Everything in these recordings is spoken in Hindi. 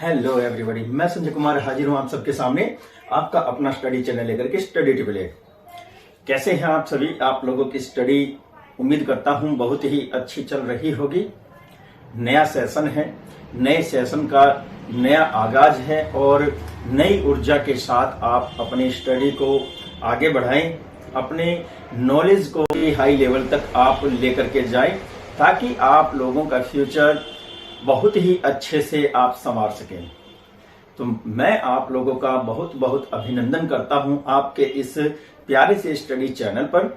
हेलो एवरीबॉडी, मैं संजय कुमार हाजिर हूं आप सबके सामने आपका अपना स्टडी चैनल लेकर के स्टडी टिप्स। कैसे हैं आप सभी? आप लोगों की स्टडी उम्मीद करता हूं बहुत ही अच्छी चल रही होगी। नया सेशन है, नए सेशन का नया आगाज है और नई ऊर्जा के साथ आप अपनी स्टडी को आगे बढ़ाएं, अपने नॉलेज को हाई लेवल तक आप लेकर के जाएं ताकि आप लोगों का फ्यूचर बहुत ही अच्छे से आप संवार सकें। तो मैं आप लोगों का बहुत बहुत अभिनंदन करता हूं आपके इस प्यारे से स्टडी चैनल पर।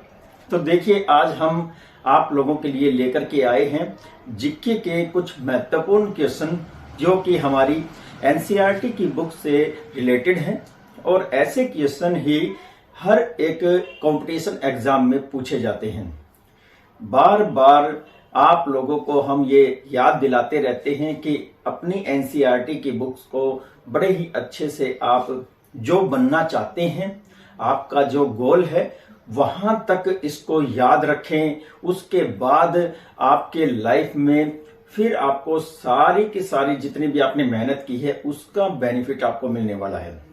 तो देखिए, आज हम आप लोगों के लिए लेकर के आए हैं जीके के कुछ महत्वपूर्ण क्वेश्चन जो कि हमारी एनसीईआरटी की बुक से रिलेटेड हैं और ऐसे क्वेश्चन ही हर एक कंपटीशन एग्जाम में पूछे जाते हैं। बार बार आप लोगों को हम ये याद दिलाते रहते हैं कि अपनी एनसीईआरटी की बुक्स को बड़े ही अच्छे से आप जो बनना चाहते हैं, आपका जो गोल है, वहां तक इसको याद रखें। उसके बाद आपके लाइफ में फिर आपको सारी की सारी जितनी भी आपने मेहनत की है उसका बेनिफिट आपको मिलने वाला है।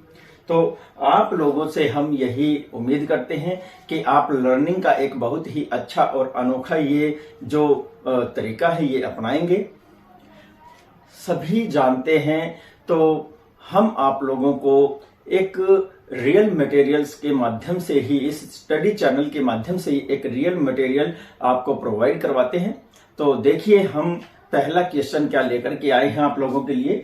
तो आप लोगों से हम यही उम्मीद करते हैं कि आप लर्निंग का एक बहुत ही अच्छा और अनोखा ये जो तरीका है ये अपनाएंगे। सभी जानते हैं तो हम आप लोगों को एक रियल मटेरियल्स के माध्यम से ही, इस स्टडी चैनल के माध्यम से ही एक रियल मटेरियल आपको प्रोवाइड करवाते हैं। तो देखिए, हम पहला क्वेश्चन क्या लेकर के आए हैं आप लोगों के लिए।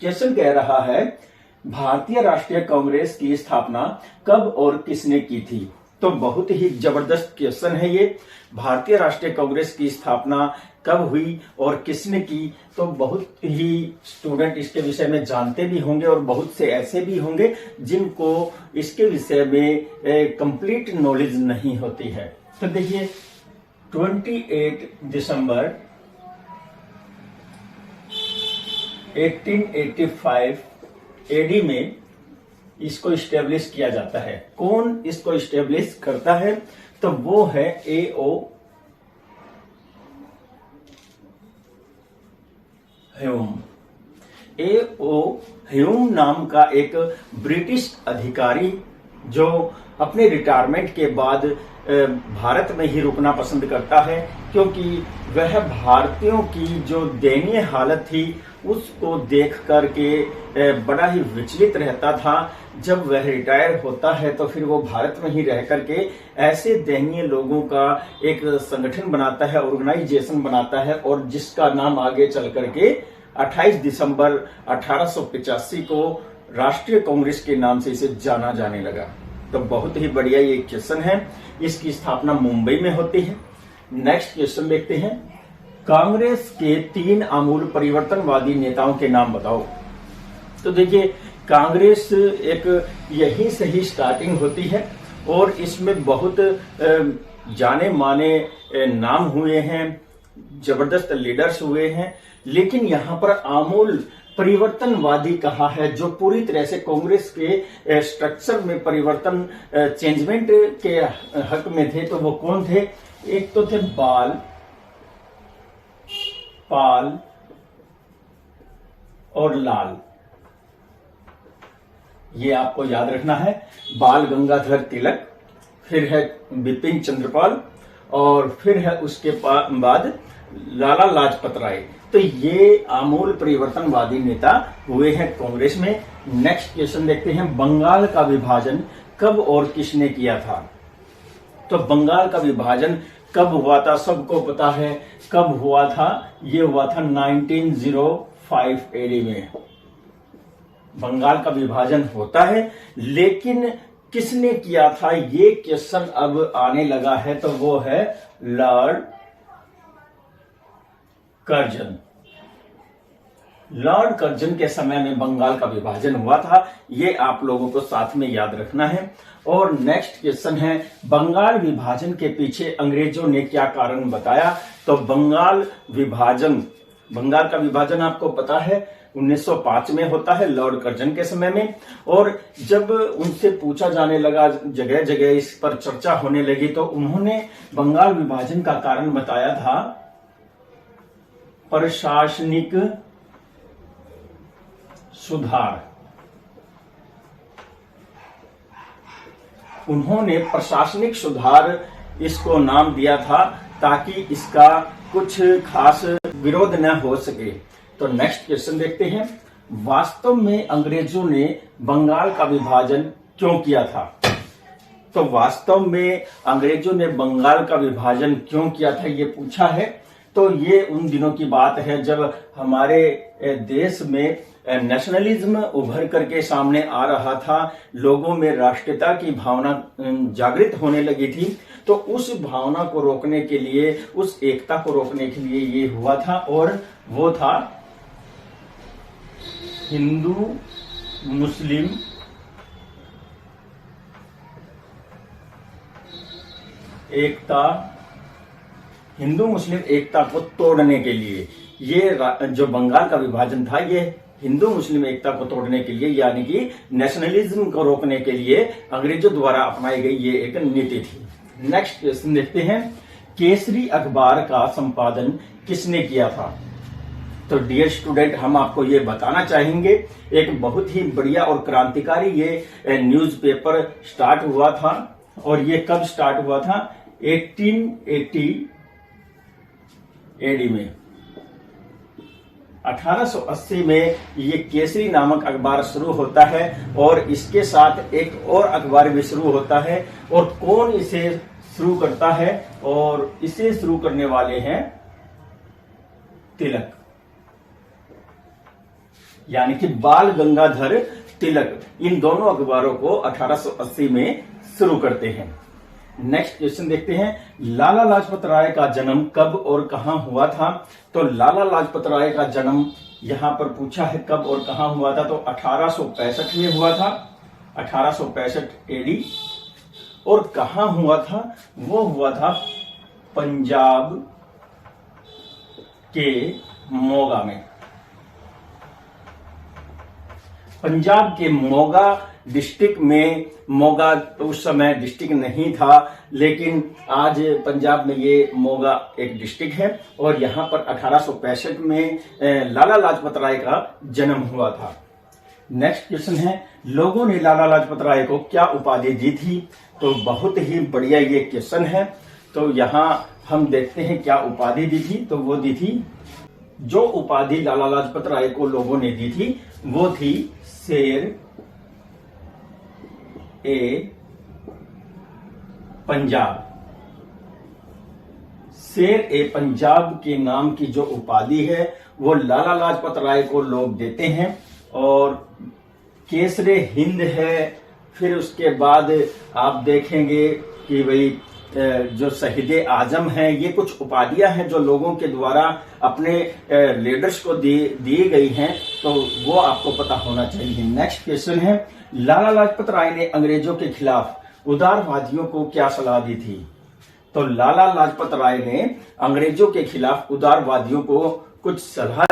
क्वेश्चन कह रहा है, भारतीय राष्ट्रीय कांग्रेस की स्थापना कब और किसने की थी? तो बहुत ही जबरदस्त क्वेश्चन है ये। भारतीय राष्ट्रीय कांग्रेस की स्थापना कब हुई और किसने की? तो बहुत ही स्टूडेंट इसके विषय में जानते भी होंगे और बहुत से ऐसे भी होंगे जिनको इसके विषय में कंप्लीट नॉलेज नहीं होती है। तो देखिए, 28 दिसंबर 1885 एडी में इसको स्टेब्लिश किया जाता है। कौन इसको स्टेब्लिश करता है? तो वो है A.O. ह्यूम। A.O. ह्यूम नाम का एक ब्रिटिश अधिकारी जो अपने रिटायरमेंट के बाद भारत में ही रुकना पसंद करता है, क्योंकि वह भारतीयों की जो दयनीय हालत थी उसको देख करके बड़ा ही विचलित रहता था। जब वह रिटायर होता है तो फिर वो भारत में ही रह करके ऐसे दयनीय लोगों का एक संगठन बनाता है, ऑर्गेनाइजेशन बनाता है, और जिसका नाम आगे चल करके 28 दिसंबर 1885 को राष्ट्रीय कांग्रेस के नाम से इसे जाना जाने लगा। तो बहुत ही बढ़िया ये क्वेश्चन है। इसकी स्थापना मुंबई में होती है। नेक्स्ट क्वेश्चन देखते हैं, कांग्रेस के 3 आमूल परिवर्तनवादी नेताओं के नाम बताओ। तो देखिए, कांग्रेस एक यही से ही स्टार्टिंग होती है और इसमें बहुत जाने माने नाम हुए हैं, जबरदस्त लीडर्स हुए हैं, लेकिन यहाँ पर आमूल परिवर्तनवादी कहा है जो पूरी तरह से कांग्रेस के स्ट्रक्चर में परिवर्तन, चेंजमेंट के हक में थे। तो वो कौन थे? एक तो थे पाल और लाल। ये आपको याद रखना है। बाल गंगाधर तिलक, फिर है बिपिन चंद्रपाल और फिर है उसके बाद लाला लाजपत राय। तो ये आमूल परिवर्तनवादी नेता हुए हैं कांग्रेस में। नेक्स्ट क्वेश्चन देखते हैं, बंगाल का विभाजन कब और किसने किया था? तो बंगाल का विभाजन कब हुआ था? सबको पता है कब हुआ था। ये हुआ था 1905 एडी में बंगाल का विभाजन होता है, लेकिन किसने किया था ये क्वेश्चन अब आने लगा है। तो वो है लॉर्ड कर्जन। लॉर्ड कर्जन के समय में बंगाल का विभाजन हुआ था, ये आप लोगों को साथ में याद रखना है। और नेक्स्ट क्वेश्चन है, बंगाल विभाजन के पीछे अंग्रेजों ने क्या कारण बताया? तो बंगाल का विभाजन आपको पता है 1905 में होता है, लॉर्ड कर्जन के समय में। और जब उनसे पूछा जाने लगा, जगह जगह इस पर चर्चा होने लगी, तो उन्होंने बंगाल विभाजन का कारण बताया था प्रशासनिक सुधार। उन्होंने प्रशासनिक सुधार इसको नाम दिया था ताकि इसका कुछ खास विरोध न हो सके। तो नेक्स्ट क्वेश्चन देखते हैं, वास्तव में अंग्रेजों ने बंगाल का विभाजन क्यों किया था? तो वास्तव में अंग्रेजों ने बंगाल का विभाजन क्यों किया था ये पूछा है। तो ये उन दिनों की बात है जब हमारे देश में नेशनलिज्म उभर करके सामने आ रहा था, लोगों में राष्ट्रीयता की भावना जागृत होने लगी थी। तो उस भावना को रोकने के लिए, उस एकता को रोकने के लिए ये हुआ था, और वो था हिंदू मुस्लिम एकता, हिंदू मुस्लिम एकता को तोड़ने के लिए। ये जो बंगाल का विभाजन था ये हिंदू मुस्लिम एकता को तोड़ने के लिए, यानी कि नेशनलिज्म को रोकने के लिए अंग्रेजों द्वारा अपनाई गई ये एक नीति थी। नेक्स्ट क्वेश्चन देखते हैं, केसरी अखबार का संपादन किसने किया था? तो डियर स्टूडेंट, हम आपको ये बताना चाहेंगे, एक बहुत ही बढ़िया और क्रांतिकारी ये न्यूज़पेपर स्टार्ट हुआ था। और ये कब स्टार्ट हुआ था? 1880 एडी में, 1880 में ये केसरी नामक अखबार शुरू होता है, और इसके साथ एक और अखबार भी शुरू होता है। और कौन इसे शुरू करता है? और इसे शुरू करने वाले हैं तिलक, यानी कि बाल गंगाधर तिलक। इन दोनों अखबारों को 1880 में शुरू करते हैं। नेक्स्ट क्वेश्चन देखते हैं, लाला लाजपत राय का जन्म कब और कहां हुआ था? तो लाला लाजपत राय का जन्म यहां पर पूछा है कब और कहां हुआ था। तो 1865 में हुआ था, 1865 एडी। और कहां हुआ था? वो हुआ था पंजाब के मोगा में। पंजाब के मोगा डिस्ट्रिक्ट में, मोगा उस समय डिस्ट्रिक्ट नहीं था, लेकिन आज पंजाब में ये मोगा एक डिस्ट्रिक्ट है। और यहाँ पर 1865 में लाला लाजपत राय का जन्म हुआ था। नेक्स्ट क्वेश्चन है, लोगों ने लाला लाजपत राय को क्या उपाधि दी थी? तो बहुत ही बढ़िया ये क्वेश्चन है। तो यहाँ हम देखते हैं क्या उपाधि दी थी। तो वो दी थी, जो उपाधि लाला लाजपत राय को लोगों ने दी थी वो थी शेर ए पंजाब। शेर ए पंजाब के नाम की जो उपाधि है वो लाला लाजपत राय को लोग देते हैं। और केसरे हिंद है। फिर उसके बाद आप देखेंगे कि भाई जो शहीदे आजम है, ये कुछ उपाधियां हैं जो लोगों के द्वारा अपने लीडर्स को दी गई हैं। तो वो आपको पता होना चाहिए। नेक्स्ट क्वेश्चन है, लाला लाजपत राय ने अंग्रेजों के खिलाफ उदारवादियों को क्या सलाह दी थी? तो लाला लाजपत राय ने अंग्रेजों के खिलाफ उदारवादियों को कुछ सलाह।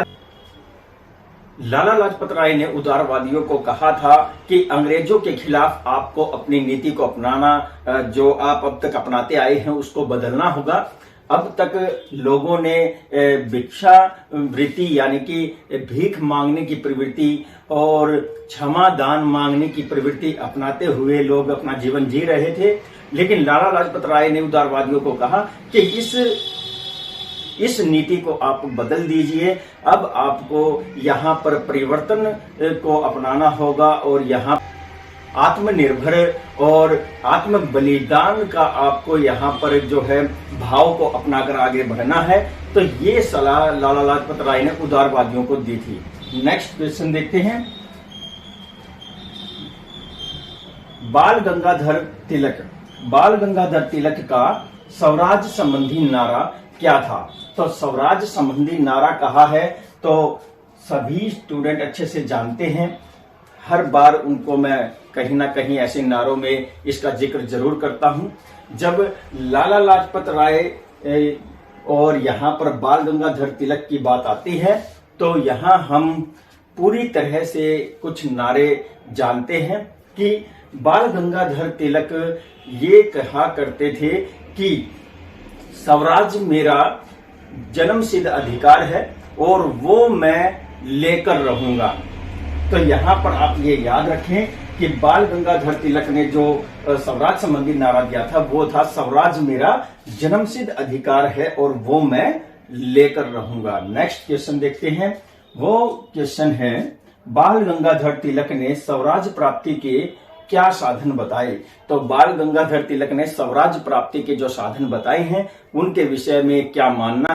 लाला लाजपत राय ने उदारवादियों को कहा था कि अंग्रेजों के खिलाफ आपको अपनी नीति को अपनाना, जो आप अब तक अपनाते आए हैं उसको बदलना होगा। अब तक लोगों ने भिक्षा वृत्ति यानी कि भीख मांगने की प्रवृत्ति और क्षमा दान मांगने की प्रवृत्ति अपनाते हुए लोग अपना जीवन जी रहे थे। लेकिन लाला लाजपत राय ने उदारवादियों को कहा कि इस नीति को आप बदल दीजिए। अब आपको यहाँ पर परिवर्तन को अपनाना होगा और यहाँ आत्मनिर्भर और आत्म बलिदान का आपको यहाँ पर जो है भाव को अपनाकर आगे बढ़ना है। तो ये सलाह लाला लाजपत राय ने उदारवादियों को दी थी। नेक्स्ट क्वेश्चन देखते हैं, बाल गंगाधर तिलक का स्वराज संबंधी नारा क्या था? तो स्वराज संबंधी नारा कहा है तो सभी स्टूडेंट अच्छे से जानते हैं। हर बार उनको मैं कहीं ना कहीं ऐसे नारों में इसका जिक्र जरूर करता हूं। जब लाला लाजपत राय और यहाँ पर बाल गंगाधर तिलक की बात आती है तो यहाँ हम पूरी तरह से कुछ नारे जानते हैं कि बाल गंगाधर तिलक ये कहा करते थे कि स्वराज मेरा जन्मसिद्ध अधिकार है और वो मैं लेकर रहूंगा। तो यहाँ पर आप ये याद रखें कि बाल गंगाधर तिलक ने जो स्वराज संबंधी नारा दिया था वो था, स्वराज मेरा जन्मसिद्ध अधिकार है और वो मैं लेकर रहूंगा। नेक्स्ट क्वेश्चन देखते हैं। वो क्वेश्चन है, बाल गंगाधर तिलक ने स्वराज प्राप्ति के क्या साधन बताए? तो बाल गंगाधर तिलक ने स्वराज प्राप्ति के जो साधन बताए हैं उनके विषय में क्या मानना?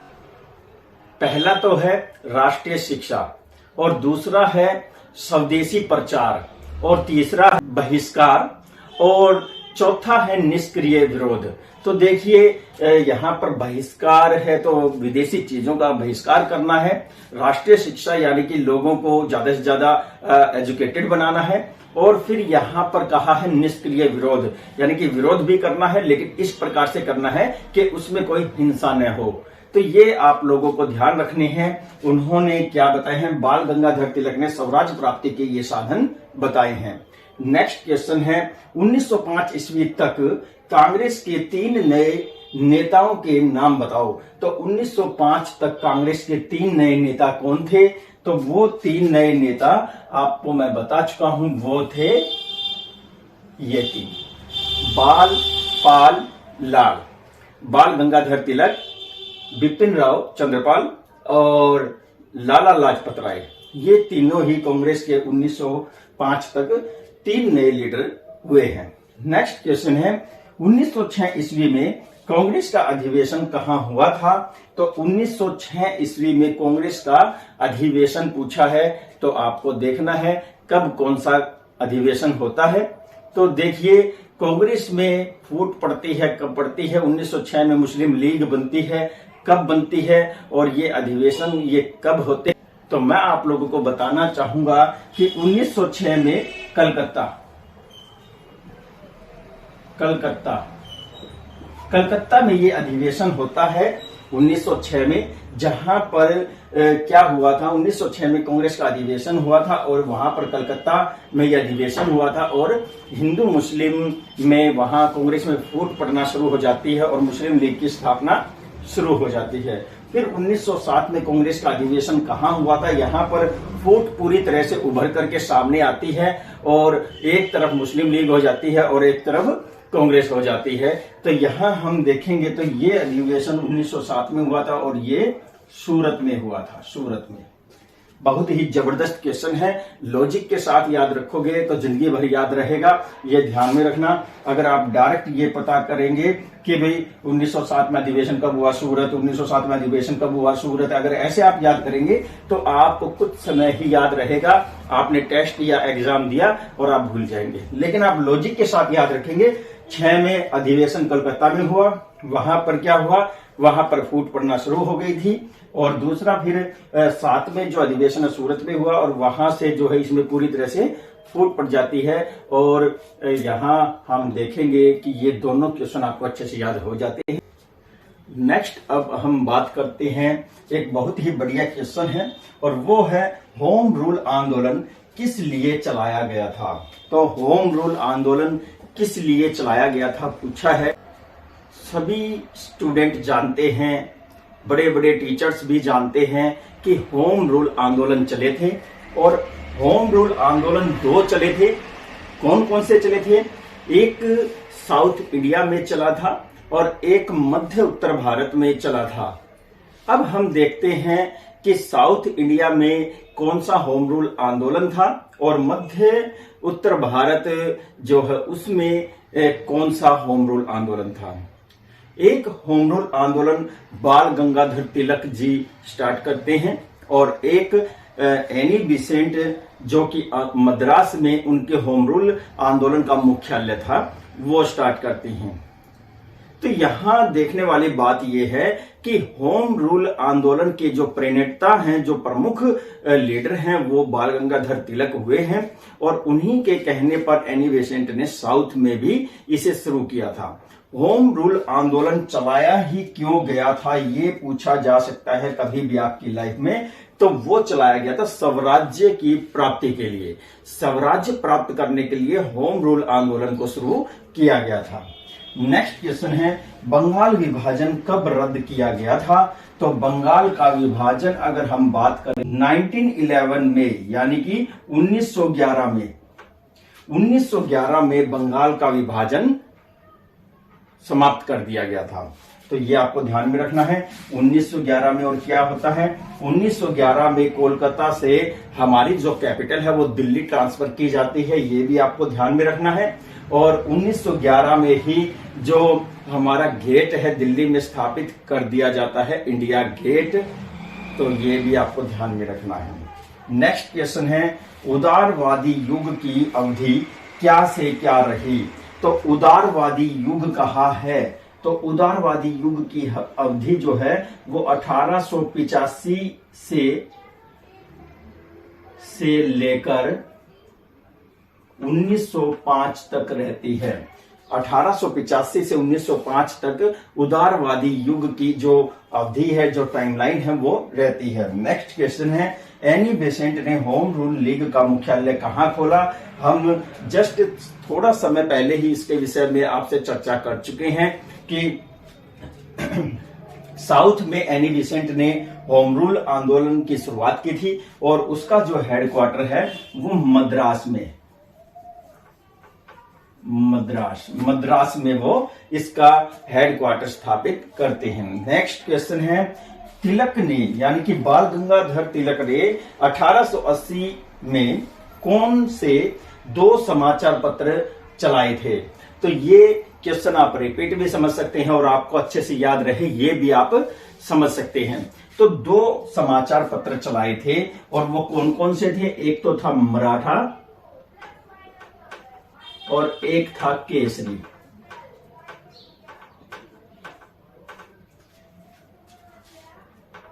पहला तो है राष्ट्रीय शिक्षा, और दूसरा है स्वदेशी प्रचार, और तीसरा बहिष्कार, और चौथा है निष्क्रिय विरोध। तो देखिए यहाँ पर बहिष्कार है तो विदेशी चीजों का बहिष्कार करना है, राष्ट्रीय शिक्षा यानी कि लोगों को ज्यादा से ज्यादा एजुकेटेड बनाना है, और फिर यहाँ पर कहा है निष्क्रिय विरोध यानी कि विरोध भी करना है लेकिन इस प्रकार से करना है कि उसमें कोई हिंसा न हो। तो ये आप लोगों को ध्यान रखने हैं। उन्होंने क्या बताए हैं? बाल गंगाधर तिलक ने स्वराज प्राप्ति के ये साधन बताए हैं। नेक्स्ट क्वेश्चन है, 1905 ईस्वी तक कांग्रेस के 3 नए नेताओं के नाम बताओ। तो 1905 तक कांग्रेस के 3 नए नेता कौन थे? तो वो 3 नए नेता आपको मैं बता चुका हूं, वो थे ये 3, बाल, पाल, लाल। बाल गंगाधर तिलक, बिपिन राव चंद्रपाल और लाला लाजपत राय, ये तीनों ही कांग्रेस के 1905 तक 3 नए लीडर हुए हैं। नेक्स्ट क्वेश्चन है, 1906 ईस्वी में कांग्रेस का अधिवेशन कहां हुआ था? तो 1906 ईस्वी में कांग्रेस का अधिवेशन पूछा है, तो आपको देखना है कब कौन सा अधिवेशन होता है। तो देखिए कांग्रेस में फूट पड़ती है, कब पड़ती है? 1906 में मुस्लिम लीग बनती है, कब बनती है और ये अधिवेशन ये कब होते हैं? तो मैं आप लोगों को बताना चाहूंगा कि 1906 में कलकत्ता में ये अधिवेशन होता है 1906 में, जहां पर क्या हुआ था? 1906 में कांग्रेस का अधिवेशन हुआ था और वहां पर कलकत्ता में यह अधिवेशन हुआ था, और हिंदू मुस्लिम में वहां कांग्रेस में फूट पड़ना शुरू हो जाती है और मुस्लिम लीग की स्थापना शुरू हो जाती है। फिर 1907 में कांग्रेस का अधिवेशन कहां हुआ था? यहाँ पर फूट पूरी तरह से उभर करके सामने आती है और एक तरफ मुस्लिम लीग हो जाती है और एक तरफ कांग्रेस हो जाती है। तो यहाँ हम देखेंगे तो ये अधिवेशन 1907 में हुआ था और ये सूरत में हुआ था, सूरत में। बहुत ही जबरदस्त क्वेश्चन है, लॉजिक के साथ याद रखोगे तो जिंदगी भर याद रहेगा, ये ध्यान में रखना। अगर आप डायरेक्ट ये पता करेंगे कि भाई 1907 में अधिवेशन कब हुआ, सूरत, 1907 में अधिवेशन कब हुआ, सूरत, अगर ऐसे आप याद करेंगे तो आपको कुछ समय ही याद रहेगा, आपने टेस्ट या एग्जाम दिया और आप भूल जाएंगे। लेकिन आप लॉजिक के साथ याद रखेंगे, 6 में अधिवेशन कलकत्ता में हुआ, वहां पर क्या हुआ? वहां पर फूट पड़ना शुरू हो गई थी, और दूसरा फिर 7 में जो अधिवेशन सूरत में हुआ और वहां से जो है इसमें पूरी तरह से फूट पड़ जाती है। और यहाँ हम देखेंगे कि ये दोनों क्वेश्चन आपको अच्छे से याद हो जाते हैं। नेक्स्ट अब हम बात करते हैं, एक बहुत ही बढ़िया क्वेश्चन है और वो है, होम रूल आंदोलन किस लिए चलाया गया था? तो होम रूल आंदोलन किस लिए चलाया गया था पूछा है। सभी स्टूडेंट जानते हैं, बड़े बड़े टीचर्स भी जानते हैं कि होम रूल आंदोलन चले थे, और होम रूल आंदोलन 2 चले थे। कौन कौन से चले थे? एक साउथ इंडिया में चला था और एक मध्य उत्तर भारत में चला था। अब हम देखते हैं कि साउथ इंडिया में कौन सा होम रूल आंदोलन था और मध्य उत्तर भारत जो है उसमें कौन सा होम रूल आंदोलन था। एक होम रूल आंदोलन बाल गंगाधर तिलक जी स्टार्ट करते हैं और एक एनी बिसेंट जो कि मद्रास में उनके होम रूल आंदोलन का मुख्यालय था वो स्टार्ट करते हैं। तो यहां देखने वाली बात यह है कि होम रूल आंदोलन के जो प्रणेता हैं, जो प्रमुख लीडर हैं, वो बाल गंगाधर तिलक हुए हैं, और उन्हीं के कहने पर एनी बेसेंट ने साउथ में भी इसे शुरू किया था। होम रूल आंदोलन चलाया ही क्यों गया था ये पूछा जा सकता है कभी भी आपकी लाइफ में। तो वो चलाया गया था स्वराज्य की प्राप्ति के लिए, स्वराज्य प्राप्त करने के लिए होम रूल आंदोलन को शुरू किया गया था। नेक्स्ट क्वेश्चन है, बंगाल विभाजन कब रद्द किया गया था? तो बंगाल का विभाजन अगर हम बात करें 1911 में, यानी कि 1911 में बंगाल का विभाजन समाप्त कर दिया गया था। तो ये आपको ध्यान में रखना है 1911 में। और क्या होता है 1911 में कोलकाता से हमारी जो कैपिटल है वो दिल्ली ट्रांसफर की जाती है, ये भी आपको ध्यान में रखना है। और 1911 में ही जो हमारा गेट है दिल्ली में स्थापित कर दिया जाता है, इंडिया गेट, तो ये भी आपको ध्यान में रखना है। नेक्स्ट क्वेश्चन है उदारवादी युग की अवधि क्या से क्या रही। तो उदारवादी युग कहा है, तो उदारवादी युग की अवधि जो है वो 1885 से लेकर 1905 तक रहती है। 1885 से 1905 तक उदारवादी युग की जो अवधि है, जो टाइमलाइन है, वो रहती है। नेक्स्ट क्वेश्चन है एनी बेसेंट ने होम रूल लीग का मुख्यालय कहां खोला। हम जस्ट थोड़ा समय पहले ही इसके विषय में आपसे चर्चा कर चुके हैं कि साउथ में एनी बेसेंट ने होम रूल आंदोलन की शुरुआत की थी और उसका जो हेडक्वार्टर है वो मद्रास में वो इसका हेडक्वार्टर स्थापित करते हैं। नेक्स्ट क्वेश्चन है तिलक ने, यानी कि बाल गंगाधर तिलक ने 1880 में कौन से 2 समाचार पत्र चलाए थे। तो ये क्वेश्चन आप रिपीट भी समझ सकते हैं और आपको अच्छे से याद रहे ये भी आप समझ सकते हैं। तो 2 समाचार पत्र चलाए थे और वो कौन कौन से थे। एक तो था मराठा और एक था केसरी।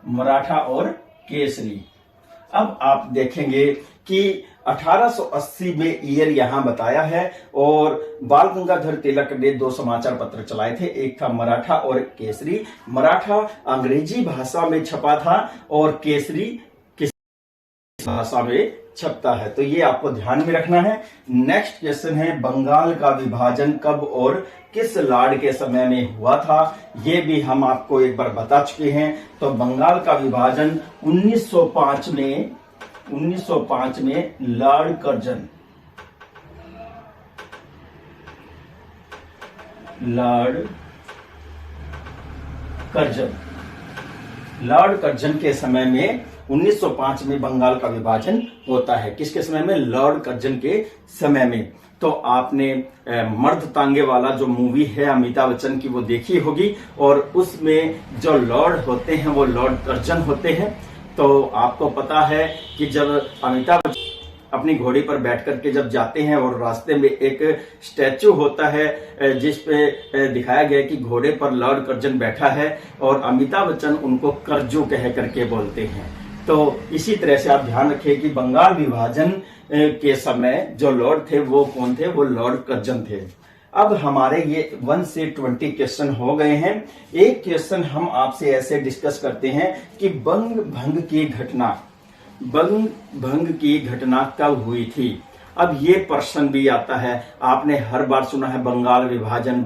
मराठा और केसरी। अब आप देखेंगे कि 1880 में ईयर यहां बताया है और बाल गंगाधर तिलक ने 2 समाचार पत्र चलाए थे, एक था मराठा और केसरी। मराठा अंग्रेजी भाषा में छपा था और केसरी किस भाषा में छपता है, तो ये आपको ध्यान में रखना है। नेक्स्ट क्वेश्चन है बंगाल का विभाजन कब और किस लॉर्ड के समय में हुआ था। ये भी हम आपको एक बार बता चुके हैं। तो बंगाल का विभाजन 1905 में लॉर्ड कर्जन के समय में 1905 में बंगाल का विभाजन होता है। किसके समय में? लॉर्ड कर्जन के समय में। तो आपने मर्द तांगे वाला जो मूवी है अमिताभ बच्चन की वो देखी होगी और उसमें जो लॉर्ड होते हैं वो लॉर्ड कर्जन होते हैं। तो आपको पता है कि जब अमिताभ बच्चन अपनी घोड़ी पर बैठ करके जब जाते हैं और रास्ते में एक स्टैचू होता है जिस पे दिखाया गया है कि घोड़े पर लॉर्ड कर्जन बैठा है और अमिताभ बच्चन उनको कर्जू कह करके बोलते हैं। तो इसी तरह से आप ध्यान रखिए कि बंगाल विभाजन के समय जो लॉर्ड थे वो कौन थे? वो लॉर्ड कर्जन थे। अब हमारे ये 1 से 20 क्वेश्चन हो गए हैं। एक क्वेश्चन हम आपसे ऐसे डिस्कस करते हैं कि बंग भंग की घटना कब हुई थी। अब ये प्रश्न भी आता है, आपने हर बार सुना है बंगाल विभाजन,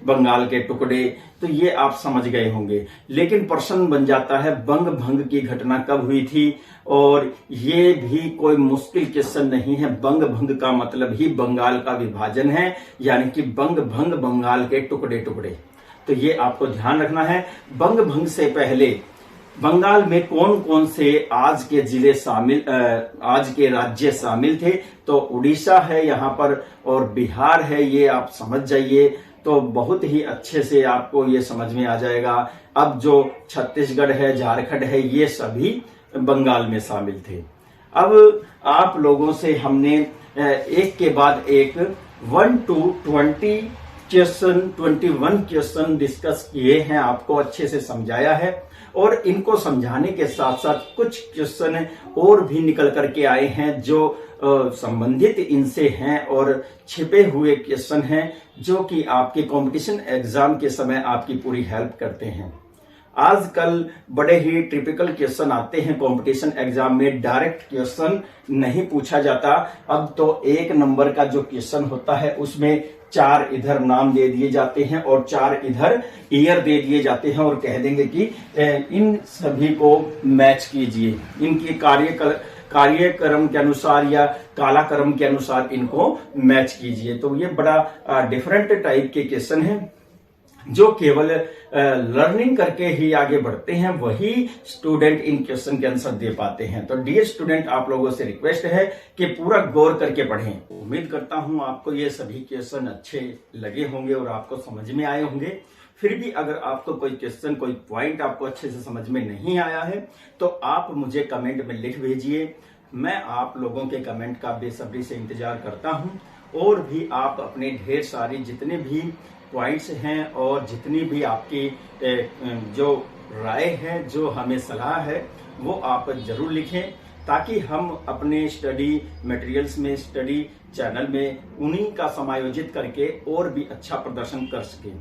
बंगाल के टुकड़े, तो ये आप समझ गए होंगे। लेकिन प्रश्न बन जाता है बंग भंग की घटना कब हुई थी, और ये भी कोई मुश्किल क्वेश्चन नहीं है। बंग भंग का मतलब ही बंगाल का विभाजन है, यानी कि बंग भंग बंगाल के टुकड़े टुकड़े। तो ये आपको ध्यान रखना है। बंग भंग से पहले बंगाल में कौन कौन से आज के राज्य शामिल थे। तो उड़ीसा है यहाँ पर और बिहार है, ये आप समझ जाइए। तो बहुत ही अच्छे से आपको ये समझ में आ जाएगा। अब जो छत्तीसगढ़ है, झारखंड है, ये सभी बंगाल में शामिल थे। अब आप लोगों से हमने एक के बाद एक 1 to 21 क्वेश्चन डिस्कस किए हैं, आपको अच्छे से समझाया है और इनको समझाने के साथ साथ कुछ क्वेश्चन और भी निकल करके आए हैं जो संबंधित इनसे हैं और छिपे हुए क्वेश्चन हैं जो कि आपके कंपटीशन एग्जाम के समय आपकी पूरी हेल्प करते हैं। आजकल बड़े ही टिपिकल क्वेश्चन आते हैं कंपटीशन एग्जाम में, डायरेक्ट क्वेश्चन नहीं पूछा जाता। अब तो 1 नंबर का जो क्वेश्चन होता है उसमें 4 इधर नाम दे दिए जाते हैं और 4 इधर ईयर दे दिए जाते हैं और कह देंगे कि इन सभी को मैच कीजिए, इनके कार्यक्रम के अनुसार या कालाक्रम के अनुसार इनको मैच कीजिए। तो ये बड़ा डिफरेंट टाइप के क्वेश्चन है जो केवल लर्निंग करके ही आगे बढ़ते हैं, वही स्टूडेंट इन क्वेश्चन के आंसर दे पाते हैं। तो डियर स्टूडेंट, आप लोगों से रिक्वेस्ट है कि पूरा गौर करके पढ़ें। उम्मीद करता हूं आपको ये सभी क्वेश्चन अच्छे लगे होंगे और आपको समझ में आए होंगे। फिर भी अगर आपको कोई क्वेश्चन, कोई पॉइंट आपको अच्छे से समझ में नहीं आया है तो आप मुझे कमेंट में लिख भेजिए। मैं आप लोगों के कमेंट का बेसब्री से इंतजार करता हूं। और भी आप अपने ढेर सारी जितने भी पॉइंट्स हैं और जितनी भी आपकी जो राय है, जो हमें सलाह है, वो आप जरूर लिखें ताकि हम अपने स्टडी मटेरियल्स में, स्टडी चैनल में उन्हीं का समायोजित करके और भी अच्छा प्रदर्शन कर सकें।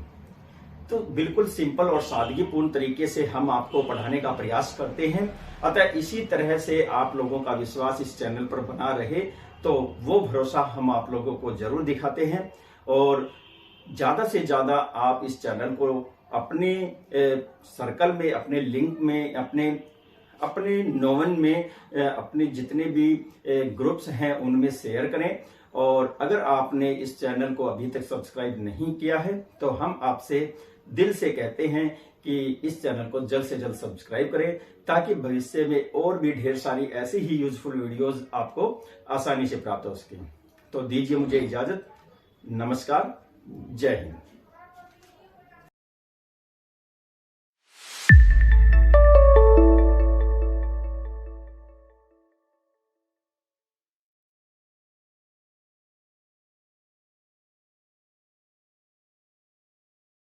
तो बिल्कुल सिंपल और सादगीपूर्ण तरीके से हम आपको पढ़ाने का प्रयास करते हैं। अतः इसी तरह से आप लोगों का विश्वास इस चैनल पर बना रहे, तो वो भरोसा हम आप लोगों को जरूर दिखाते हैं। और ज्यादा से ज्यादा आप इस चैनल को अपने सर्कल में, अपने लिंक में, अपने नोवन में, अपने जितने भी ग्रुप्स हैं उनमें शेयर करें। और अगर आपने इस चैनल को अभी तक सब्सक्राइब नहीं किया है तो हम आपसे दिल से कहते हैं कि इस चैनल को जल्द से जल्द सब्सक्राइब करें ताकि भविष्य में और भी ढेर सारी ऐसी ही यूजफुल वीडियोस आपको आसानी से प्राप्त हो सके। तो दीजिए मुझे इजाजत। नमस्कार, जय हिंद।